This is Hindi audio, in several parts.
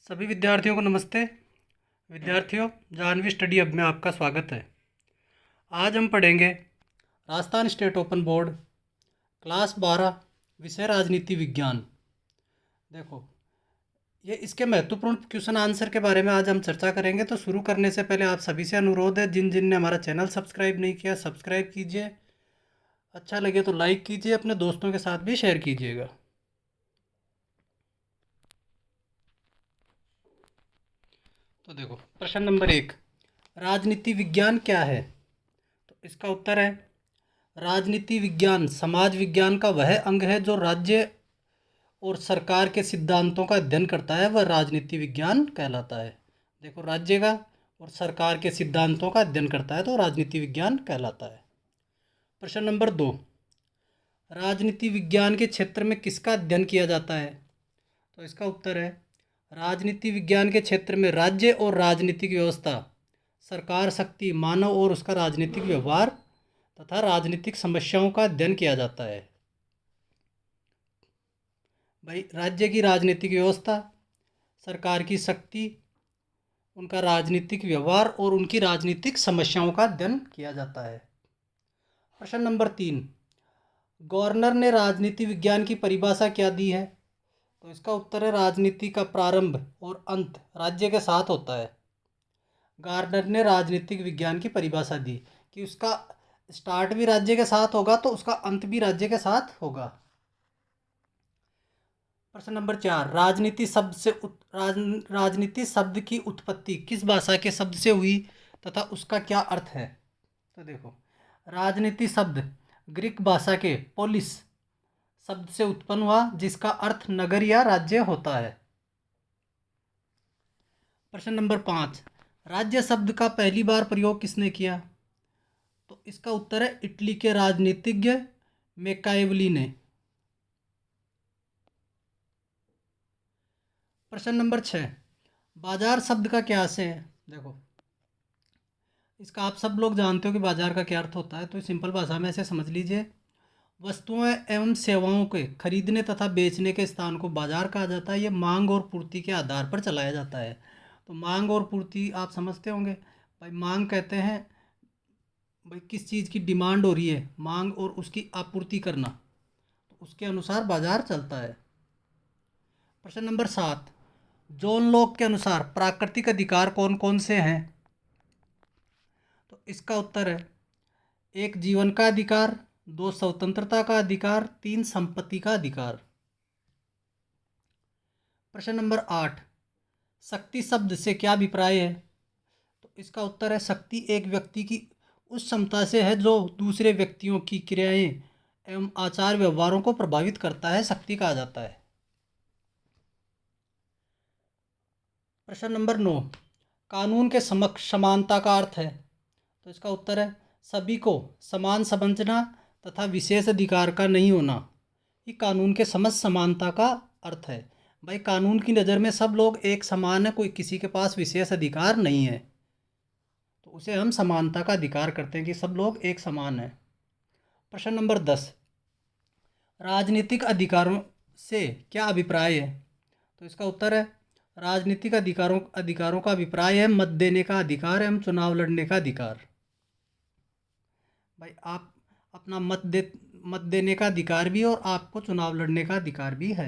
सभी विद्यार्थियों को नमस्ते। विद्यार्थियों, जाह्नवी स्टडी हब में आपका स्वागत है। आज हम पढ़ेंगे Rajasthan state open board class 12 विषय राजनीति विज्ञान। देखो, ये इसके महत्वपूर्ण क्वेश्चन आंसर के बारे में आज हम चर्चा करेंगे। तो शुरू करने से पहले आप सभी से अनुरोध है, जिन जिन ने हमारा चैनल सब्सक्राइब नहीं किया सब्सक्राइब कीजिए। अच्छा लगे तो लाइक कीजिए, अपने दोस्तों के साथ भी शेयर कीजिएगा। तो देखो, प्रश्न नंबर 1, राजनीति विज्ञान क्या है? तो इसका उत्तर है, राजनीति विज्ञान समाज विज्ञान का वह अंग है जो राज्य और सरकार के सिद्धांतों का अध्ययन करता है, वह राजनीति विज्ञान कहलाता है। देखो, राज्य का और सरकार के सिद्धांतों का अध्ययन करता है तो राजनीति विज्ञान कहलाता है। प्रश्न नंबर 2, राजनीति विज्ञान के क्षेत्र में किसका अध्ययन किया जाता है? तो इसका उत्तर है, राजनीति विज्ञान के क्षेत्र में राज्य और राजनीतिक व्यवस्था, सरकार शक्ति, मानव और उसका राजनीतिक व्यवहार तथा राजनीतिक समस्याओं का अध्ययन किया जाता है। भाई, राज्य की राजनीतिक व्यवस्था, सरकार की शक्ति, उनका राजनीतिक व्यवहार और उनकी राजनीतिक समस्याओं का अध्ययन किया जाता है। प्रश्न नंबर 3, गवर्नर ने राजनीति विज्ञान की परिभाषा क्या दी है? तो इसका उत्तर है, राजनीति का प्रारंभ और अंत राज्य के साथ होता है। गवर्नर ने राजनीतिक विज्ञान की परिभाषा दी कि उसका स्टार्ट भी राज्य के साथ होगा तो उसका अंत भी राज्य के साथ होगा। प्रश्न नंबर 4, राजनीति शब्द की उत्पत्ति किस भाषा के शब्द से हुई तथा उसका क्या अर्थ है? तो देखो, राजनीति शब्द ग्रीक भाषा के पोलिस शब्द से उत्पन्न हुआ जिसका अर्थ नगर या राज्य होता है। प्रश्न नंबर 5, राज्य शब्द का पहली बार प्रयोग किसने किया? तो इसका उत्तर है, इटली के राजनीतिज्ञ मैकियावेली ने। प्रश्न नंबर 6, बाजार शब्द का क्या आशय है? देखो, इसका आप सब लोग जानते हो कि बाजार का क्या अर्थ होता है, तो सिंपल भाषा में ऐसे समझ लीजिए, वस्तुओं एवं सेवाओं के खरीदने तथा बेचने के स्थान को बाजार कहा जाता है। ये मांग और पूर्ति के आधार पर चलाया जाता है। तो मांग और पूर्ति आप समझते होंगे। भाई, मांग कहते हैं भाई किस चीज़ की डिमांड हो रही है, मांग और उसकी आपूर्ति करना, तो उसके अनुसार बाजार चलता है। प्रश्न नंबर 7, जॉन लॉक के अनुसार प्राकृतिक अधिकार कौन कौन से हैं? तो इसका उत्तर है, 1 जीवन का अधिकार, 2 स्वतंत्रता का अधिकार, 3 संपत्ति का अधिकार। प्रश्न नंबर 8, शक्ति शब्द से क्या अभिप्राय है? तो इसका उत्तर है, शक्ति एक व्यक्ति की उस क्षमता से है जो दूसरे व्यक्तियों की क्रियाएं एवं आचार व्यवहारों को प्रभावित करता है, शक्ति कहा जाता है। प्रश्न नंबर 9, कानून के समक्ष समानता का अर्थ है? तो इसका उत्तर है, सभी को समान समझना तथा विशेष अधिकार का नहीं होना, ये कानून के समक्ष समानता का अर्थ है। भाई, कानून की नज़र में सब लोग एक समान है, कोई किसी के पास विशेष अधिकार नहीं है, तो उसे हम समानता का अधिकार करते हैं कि सब लोग एक समान हैं। प्रश्न नंबर 10, राजनीतिक अधिकारों से क्या अभिप्राय है? तो इसका उत्तर है, राजनीतिक अधिकारों का अभिप्राय है मत देने का अधिकार एवं चुनाव लड़ने का अधिकार। भाई, आप अपना मत देने का अधिकार भी और आपको चुनाव लड़ने का अधिकार भी है।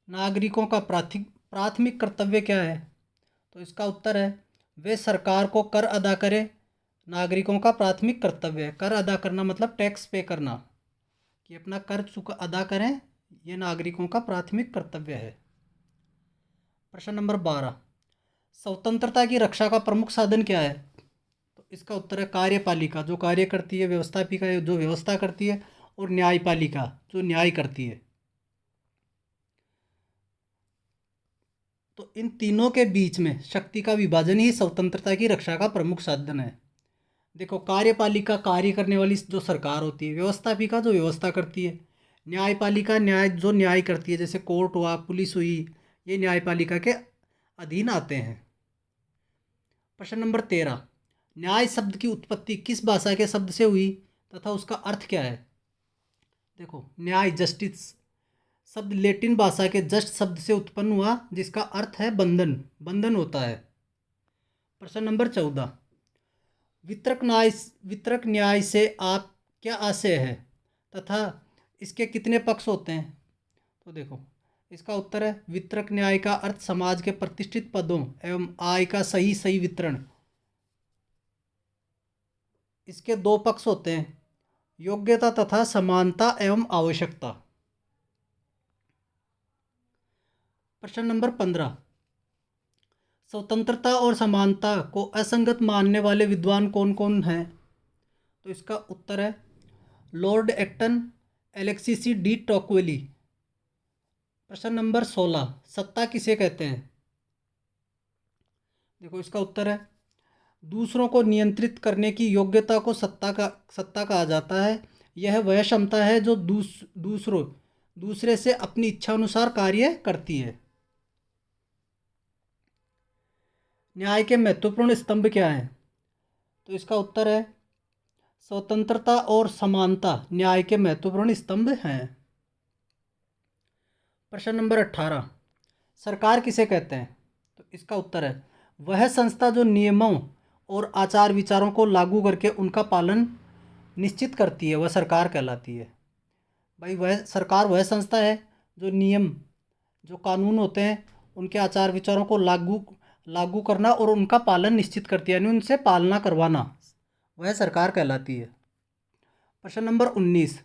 नागरिकों का प्राथमिक कर्तव्य क्या है? तो इसका उत्तर है, वे सरकार को कर अदा करें। नागरिकों का प्राथमिक कर्तव्य है, कर अदा करना मतलब टैक्स पे करना, कि अपना कर अदा करें, ये नागरिकों का प्राथमिक कर्तव्य है। प्रश्न नंबर 12, स्वतंत्रता की रक्षा का प्रमुख साधन क्या है? तो इसका उत्तर है, कार्यपालिका जो कार्य करती है, व्यवस्थापिका जो व्यवस्था करती है, और न्यायपालिका जो न्याय करती है। तो इन तीनों के बीच में शक्ति का विभाजन ही स्वतंत्रता की रक्षा का प्रमुख साधन है। देखो, कार्यपालिका कार्य करने वाली जो सरकार होती है, व्यवस्थापिका जो व्यवस्था करती है, न्यायपालिका न्याय जो न्याय करती है, जैसे कोर्ट हुआ, पुलिस हुई, ये न्यायपालिका के अधीन आते हैं। प्रश्न नंबर 13, न्याय शब्द की उत्पत्ति किस भाषा के शब्द से हुई तथा उसका अर्थ क्या है? देखो, न्याय जस्टिस शब्द लैटिन भाषा के जस्ट शब्द से उत्पन्न हुआ जिसका अर्थ है बंधन, बंधन होता है। प्रश्न नंबर 14, वितरक न्याय से आप क्या आशय है तथा इसके कितने पक्ष होते हैं? तो देखो इसका उत्तर है वितरक न्याय का अर्थ समाज के प्रतिष्ठित पदों एवं आय का सही वितरण। इसके दो पक्ष होते हैं, योग्यता तथा समानता एवं आवश्यकता। प्रश्न नंबर 15, स्वतंत्रता और समानता को असंगत मानने वाले विद्वान कौन कौन हैं? तो इसका उत्तर है लॉर्ड एक्टन, एलेक्सिस डी टॉकवेली। प्रश्न नंबर 16, सत्ता किसे कहते हैं? देखो इसका उत्तर है दूसरों को नियंत्रित करने की योग्यता को सत्ता कहा जाता है। यह वह क्षमता है जो दूसरे से अपनी इच्छा अनुसार कार्य करती है। न्याय के महत्वपूर्ण स्तंभ क्या हैं? तो इसका उत्तर है स्वतंत्रता और समानता न्याय के महत्वपूर्ण स्तंभ हैं। प्रश्न नंबर 18, सरकार किसे कहते हैं? तो इसका उत्तर है वह संस्था जो नियमों और आचार विचारों को लागू करके उनका पालन निश्चित करती है, वह सरकार कहलाती है। भाई वह सरकार वह संस्था है जो नियम, जो कानून होते हैं उनके आचार विचारों को लागू करना और उनका पालन निश्चित करती है, यानी उनसे पालना करवाना, वह सरकार कहलाती है। प्रश्न नंबर 19,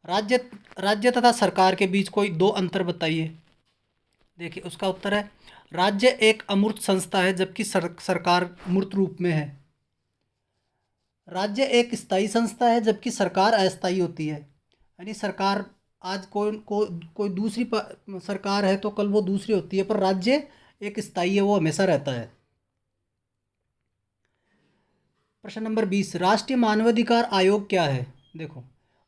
राज्य तथा सरकार के बीच कोई दो अंतर बताइए। देखिए उसका उत्तर है राज्य एक अमूर्त संस्था है जबकि सरकार मूर्त रूप में है। राज्य एक स्थायी संस्था है जबकि सरकार अस्थायी होती है, यानी सरकार आज कोई दूसरी सरकार है तो कल वो दूसरी होती है, पर राज्य एक स्थायी है, वो हमेशा रहता है। प्रश्न नंबर 20, राष्ट्रीय मानवाधिकार आयोग क्या है? देखो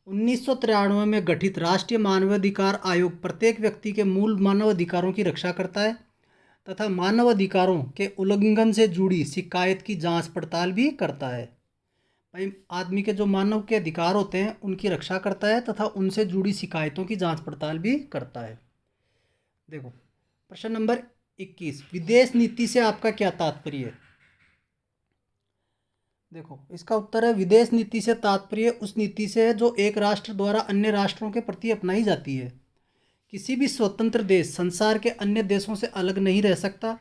1993 में गठित राष्ट्रीय मानवाधिकार आयोग प्रत्येक व्यक्ति के मूल मानवाधिकारों की रक्षा करता है तथा मानवाधिकारों के उल्लंघन से जुड़ी शिकायत की जांच पड़ताल भी करता है। भाई आदमी के जो मानव के अधिकार होते हैं उनकी रक्षा करता है तथा उनसे जुड़ी शिकायतों की जांच पड़ताल भी करता है। देखो प्रश्न नंबर 21, विदेश नीति से आपका क्या तात्पर्य है? देखो इसका उत्तर है विदेश नीति से तात्पर्य उस नीति से है जो एक राष्ट्र द्वारा अन्य राष्ट्रों के प्रति अपनाई जाती है। किसी भी स्वतंत्र देश संसार के अन्य देशों से अलग नहीं रह सकता।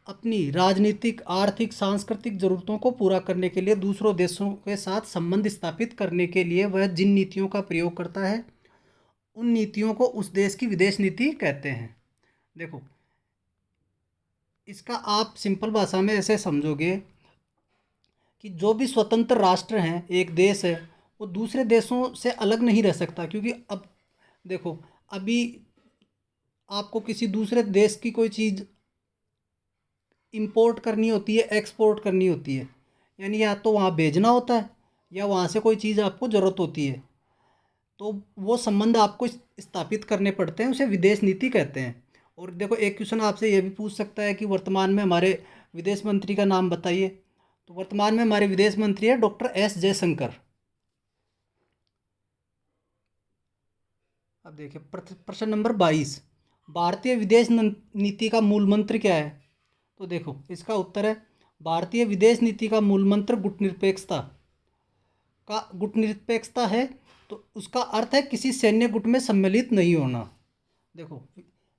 अपनी राजनीतिक, आर्थिक, सांस्कृतिक ज़रूरतों को पूरा करने के लिए दूसरों देशों के साथ संबंध स्थापित करने के लिए वह जिन नीतियों का प्रयोग करता है उन नीतियों को उस देश की विदेश नीति कहते हैं। देखो इसका आप सिंपल भाषा में ऐसे समझोगे कि जो भी स्वतंत्र राष्ट्र हैं, एक देश है, वो दूसरे देशों से अलग नहीं रह सकता, क्योंकि अब देखो अभी आपको किसी दूसरे देश की कोई चीज़ इंपोर्ट करनी होती है, एक्सपोर्ट करनी होती है, यानी या तो वहाँ भेजना होता है या वहाँ से कोई चीज़ आपको ज़रूरत होती है, तो वो संबंध आपको स्थापित करने पड़ते हैं, उसे विदेश नीति कहते हैं। और देखो एक क्वेश्चन आपसे ये भी पूछ सकता है कि वर्तमान में हमारे विदेश मंत्री का नाम बताइए, तो वर्तमान में हमारे विदेश मंत्री है डॉक्टर एस जयशंकर। अब देखिए प्रश्न नंबर 22, भारतीय विदेश नीति का मूल मंत्र क्या है? तो देखो इसका उत्तर है भारतीय विदेश नीति का मूल मंत्र गुटनिरपेक्षता है। तो उसका अर्थ है किसी सैन्य गुट में सम्मिलित नहीं होना। देखो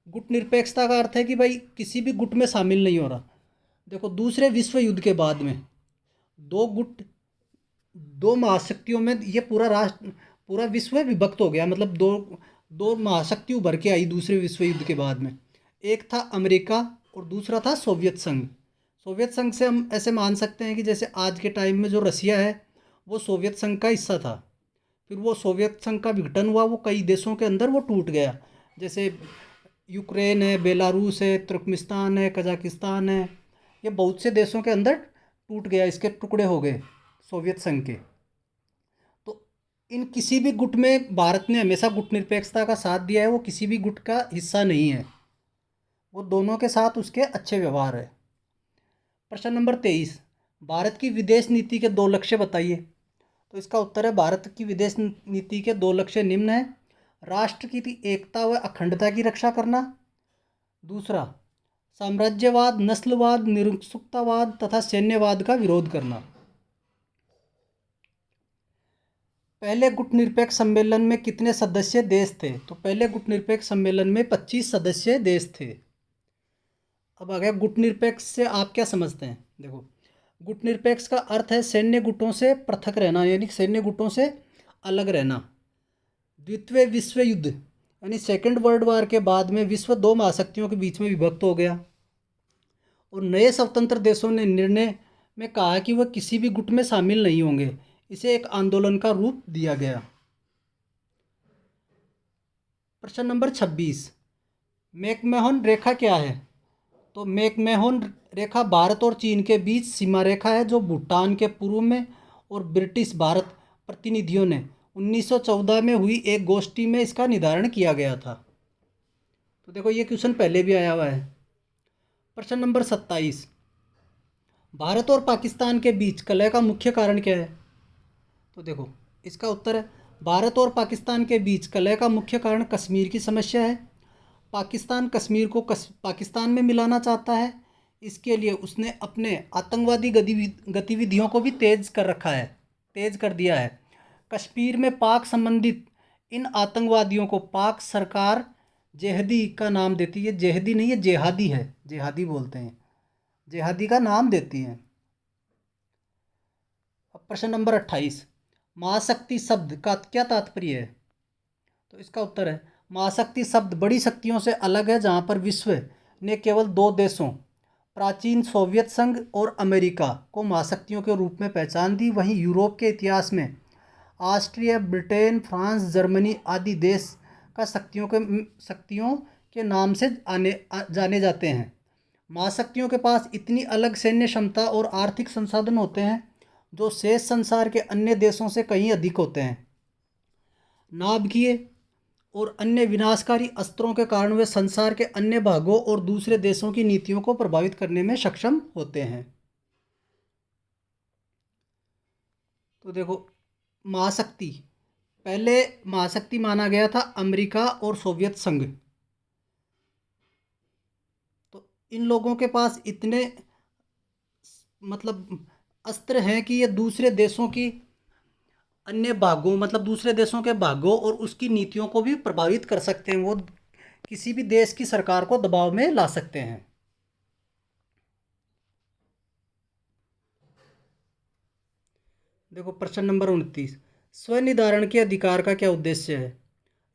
गुटनिरपेक्षता का अर्थ है कि भाई किसी भी गुट में शामिल नहीं हो रहा। देखो दूसरे विश्व युद्ध के बाद में दो महाशक्तियों में ये पूरा विश्व विभक्त हो गया, मतलब दो महाशक्ति उभर के आई दूसरे विश्व युद्ध के बाद में। एक था अमेरिका और दूसरा था सोवियत संघ। सोवियत संघ से हम ऐसे मान सकते हैं कि जैसे आज के टाइम में जो रसिया है वो सोवियत संघ का हिस्सा था, फिर वो सोवियत संघ का विघटन हुआ, वो कई देशों के अंदर वो टूट गया, जैसे यूक्रेन है, बेलारूस है, तुर्कमेनिस्तान है, कजाकिस्तान है, ये बहुत से देशों के अंदर टूट गया, इसके टुकड़े हो गए सोवियत संघ के। तो इन किसी भी गुट में भारत ने हमेशा गुटनिरपेक्षता का साथ दिया है, वो किसी भी गुट का हिस्सा नहीं है, वो दोनों के साथ उसके अच्छे व्यवहार है। प्रश्न नंबर 23, भारत की विदेश नीति के 2 लक्ष्य बताइए। तो इसका उत्तर है भारत की विदेश नीति के 2 लक्ष्य निम्न है। राष्ट्र की एकता व अखंडता की रक्षा करना। दूसरा, साम्राज्यवाद, नस्लवाद, निरंकुशतावाद तथा सैन्यवाद का विरोध करना। पहले गुटनिरपेक्ष सम्मेलन में कितने सदस्य देश थे? तो पहले गुटनिरपेक्ष सम्मेलन में 25 सदस्य देश थे। अब आ गया गुटनिरपेक्ष से आप क्या समझते हैं? देखो, गुटनिरपेक्ष का अर्थ है सैन्य गुटों से पृथक रहना, यानी सैन्य गुटों से अलग रहना। द्वितीय विश्व युद्ध यानी सेकेंड वर्ल्ड वार के बाद में विश्व दो महाशक्तियों के बीच में विभक्त हो गया और नए स्वतंत्र देशों ने निर्णय में कहा कि वह किसी भी गुट में शामिल नहीं होंगे। इसे एक आंदोलन का रूप दिया गया। प्रश्न नंबर 26, मैकमोहन रेखा क्या है? तो मैकमोहन रेखा भारत और चीन के बीच सीमा रेखा है, जो भूटान के पूर्व में और ब्रिटिश भारत प्रतिनिधियों ने 1914 में हुई एक गोष्ठी में इसका निर्धारण किया गया था। तो देखो, ये क्वेश्चन पहले भी आया हुआ है। प्रश्न नंबर 27, भारत और पाकिस्तान के बीच कलह का मुख्य कारण क्या है? तो देखो, इसका उत्तर है भारत और पाकिस्तान के बीच कलह का मुख्य कारण कश्मीर की समस्या है। पाकिस्तान कश्मीर को पाकिस्तान में मिलाना चाहता है। इसके लिए उसने अपने आतंकवादी गतिविधियों को भी तेज कर रखा है, तेज कर दिया है। कश्मीर में पाक संबंधित इन आतंकवादियों को पाक सरकार जेहदी का नाम देती है। जेहदी नहीं है, जेहादी है, जेहादी बोलते हैं, जेहादी का नाम देती हैं। अब प्रश्न नंबर 28, महाशक्ति शब्द का क्या तात्पर्य है? तो इसका उत्तर है महाशक्ति शब्द बड़ी शक्तियों से अलग है, जहाँ पर विश्व ने केवल दो देशों, प्राचीन सोवियत संघ और अमेरिका को महाशक्तियों के रूप में पहचान दी। वहीं यूरोप के इतिहास में ऑस्ट्रिया, ब्रिटेन, फ्रांस, जर्मनी आदि देश का शक्तियों के नाम से जाने जाते हैं। महाशक्तियों के पास इतनी अलग सैन्य क्षमता और आर्थिक संसाधन होते हैं जो शेष संसार के अन्य देशों से कहीं अधिक होते हैं। नाभिकीय और अन्य विनाशकारी अस्त्रों के कारण वे संसार के अन्य भागों और दूसरे देशों की नीतियों को प्रभावित करने में सक्षम होते हैं। तो देखो, महाशक्ति, पहले महाशक्ति माना गया था अमेरिका और सोवियत संघ। तो इन लोगों के पास इतने मतलब अस्त्र हैं कि ये दूसरे देशों की अन्य भागों, मतलब दूसरे देशों के भागों और उसकी नीतियों को भी प्रभावित कर सकते हैं। वो किसी भी देश की सरकार को दबाव में ला सकते हैं। देखो, प्रश्न नंबर 29, स्वनिर्धारण के अधिकार का क्या उद्देश्य है?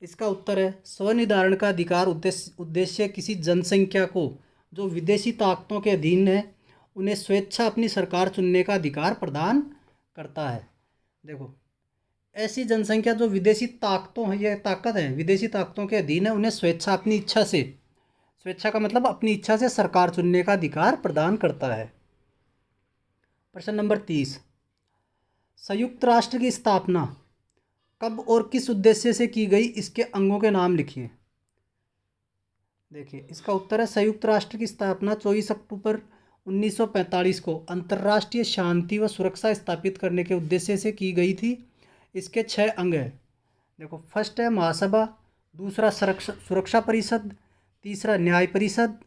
इसका उत्तर है स्वनिर्धारण का अधिकार उद्देश्य किसी जनसंख्या को जो विदेशी ताकतों के अधीन है उन्हें स्वेच्छा अपनी सरकार चुनने का अधिकार प्रदान करता है। देखो, ऐसी जनसंख्या जो विदेशी ताकतों है, यह ताकत है विदेशी ताकतों के अधीन है, उन्हें स्वेच्छा अपनी इच्छा से, स्वेच्छा का मतलब अपनी इच्छा से सरकार चुनने का अधिकार प्रदान करता है। प्रश्न नंबर 30, संयुक्त राष्ट्र की स्थापना कब और किस उद्देश्य से की गई? इसके अंगों के नाम लिखिए। देखिए, इसका उत्तर है संयुक्त राष्ट्र की स्थापना 24 अक्टूबर 1945 को अंतर्राष्ट्रीय शांति व सुरक्षा स्थापित करने के उद्देश्य से की गई थी। इसके 6 अंग हैं। देखो, फर्स्ट है महासभा, दूसरा सुरक्षा परिषद, तीसरा न्याय परिषद,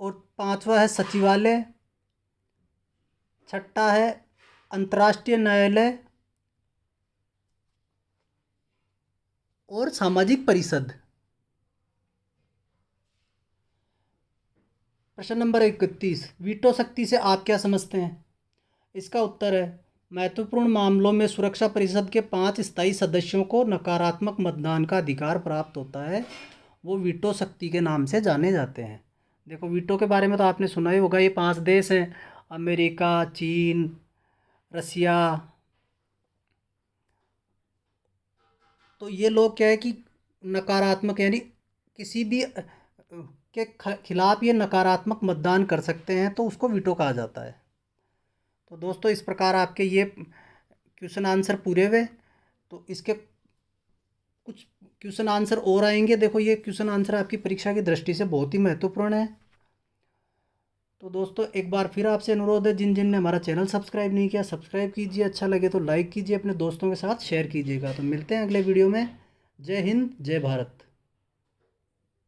और पांचवा है सचिवालय, छठा है अंतर्राष्ट्रीय न्यायालय और सामाजिक परिषद। प्रश्न नंबर 31, वीटो शक्ति से आप क्या समझते हैं? इसका उत्तर है महत्वपूर्ण मामलों में सुरक्षा परिषद के 5 स्थायी सदस्यों को नकारात्मक मतदान का अधिकार प्राप्त होता है। वो वीटो शक्ति के नाम से जाने जाते हैं। देखो, वीटो के बारे में तो आपने सुना ही होगा। ये 5 देश हैं, अमेरिका, चीन, रसिया। तो ये लोग क्या है कि नकारात्मक, यानी किसी भी के खिलाफ ये नकारात्मक मतदान कर सकते हैं, तो उसको वीटो कहा जाता है। तो दोस्तों, इस प्रकार आपके ये क्वेश्चन आंसर पूरे हुए। तो इसके कुछ क्वेश्चन आंसर और आएंगे। देखो, ये क्वेश्चन आंसर आपकी परीक्षा की दृष्टि से बहुत ही महत्वपूर्ण है। तो दोस्तों एक बार फिर आपसे अनुरोध है, जिन जिन ने हमारा चैनल सब्सक्राइब नहीं किया सब्सक्राइब कीजिए, अच्छा लगे तो लाइक कीजिए, अपने दोस्तों के साथ शेयर कीजिएगा। तो मिलते हैं अगले वीडियो में। जय हिंद, जय भारत।